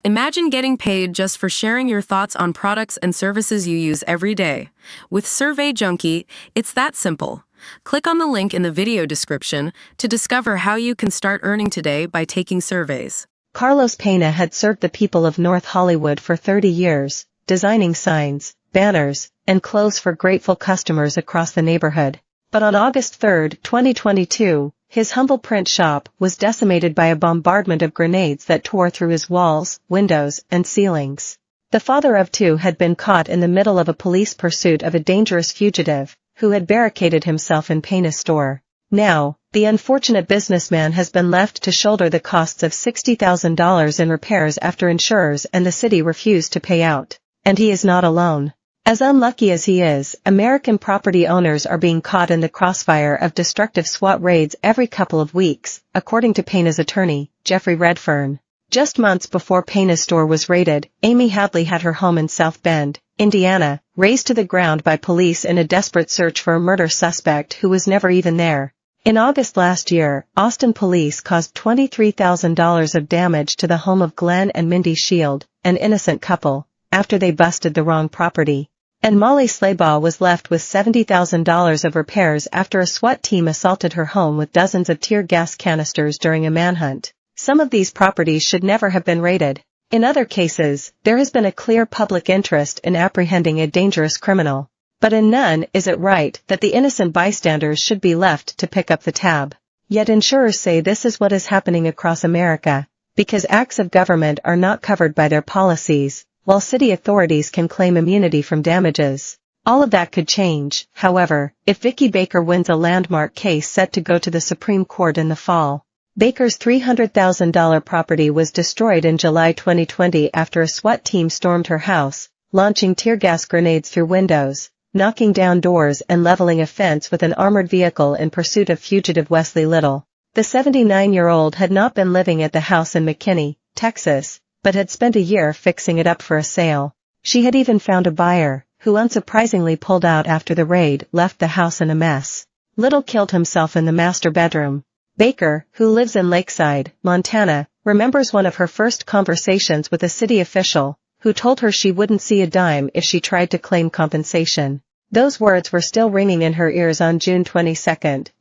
Imagine getting paid just for sharing your thoughts on products and services you use every day. With Survey Junkie, it's that simple. Click on the link in the video description to discover how you can start earning today by taking surveys. Carlos Pena had served the people of North Hollywood for 30 years, designing signs, banners, and clothes for grateful customers across the neighborhood. But on August 3, 2022, his humble print shop was decimated by a bombardment of grenades that tore through his walls, windows, and ceilings. The father of two had been caught in the middle of a police pursuit of a dangerous fugitive, who had barricaded himself in Pena's store. Now, the unfortunate businessman has been left to shoulder the costs of $60,000 in repairs after insurers and the city refused to pay out. And he is not alone. As unlucky as he is, American property owners are being caught in the crossfire of destructive SWAT raids every couple of weeks, according to Pena's attorney, Jeffrey Redfern. Just months before Pena's store was raided, Amy Hadley had her home in South Bend, Indiana, razed to the ground by police in a desperate search for a murder suspect who was never even there. In August last year, Austin police caused $23,000 of damage to the home of Glenn and Mindy Shield, an innocent couple, after they busted the wrong property. And Molly Slaybaugh was left with $70,000 of repairs after a SWAT team assaulted her home with dozens of tear gas canisters during a manhunt. Some of these properties should never have been raided. In other cases, there has been a clear public interest in apprehending a dangerous criminal. But in none is it right that the innocent bystanders should be left to pick up the tab. Yet insurers say this is what is happening across America, because acts of government are not covered by their policies, while city authorities can claim immunity from damages. All of that could change, however, if Vicki Baker wins a landmark case set to go to the Supreme Court in the fall. Baker's $300,000 property was destroyed in July 2020 after a SWAT team stormed her house, launching tear gas grenades through windows, knocking down doors and leveling a fence with an armored vehicle in pursuit of fugitive Wesley Little. The 79-year-old had not been living at the house in McKinney, Texas, but had spent a year fixing it up for a sale. She had even found a buyer, who unsurprisingly pulled out after the raid left the house in a mess. Little killed himself in the master bedroom. Baker, who lives in Lakeside, Montana, remembers one of her first conversations with a city official, who told her she wouldn't see a dime if she tried to claim compensation. Those words were still ringing in her ears on June 22,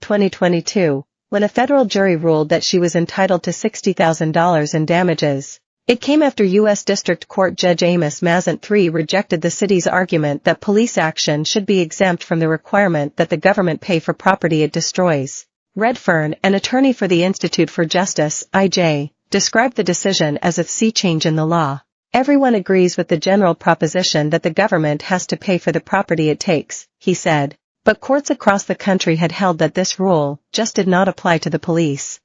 2022, when a federal jury ruled that she was entitled to $60,000 in damages. It came after U.S. District Court Judge Amos Mazant III rejected the city's argument that police action should be exempt from the requirement that the government pay for property it destroys. Redfern, an attorney for the Institute for Justice, IJ, described the decision as a sea change in the law. Everyone agrees with the general proposition that the government has to pay for the property it takes, he said. But courts across the country had held that this rule just did not apply to the police.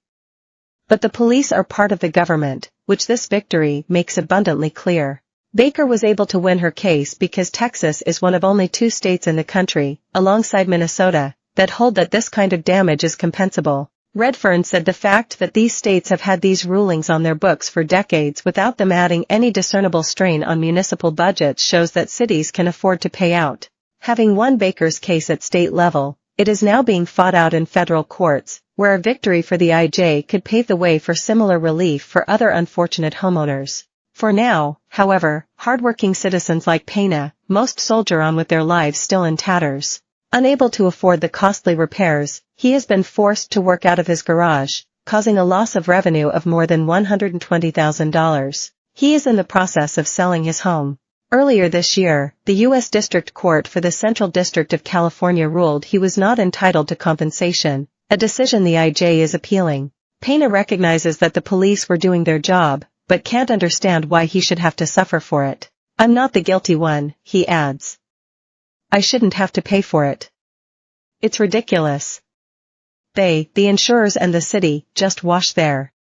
But the police are part of the government, which this victory makes abundantly clear. Baker was able to win her case because Texas is one of only 2 states in the country, alongside Minnesota, that hold that this kind of damage is compensable. Redfern said the fact that these states have had these rulings on their books for decades without them adding any discernible strain on municipal budgets shows that cities can afford to pay out. Having won Baker's case at state level, it is now being fought out in federal courts, where a victory for the IJ could pave the way for similar relief for other unfortunate homeowners. For now, however, hardworking citizens like Pena, most soldier on with their lives still in tatters. Unable to afford the costly repairs, he has been forced to work out of his garage, causing a loss of revenue of more than $120,000. He is in the process of selling his home. Earlier this year, the U.S. District Court for the Central District of California ruled he was not entitled to compensation, a decision the IJ is appealing. Pena recognizes that the police were doing their job, but can't understand why he should have to suffer for it. "I'm not the guilty one," he adds. "I shouldn't have to pay for it. It's ridiculous. They, the insurers and the city, just wash their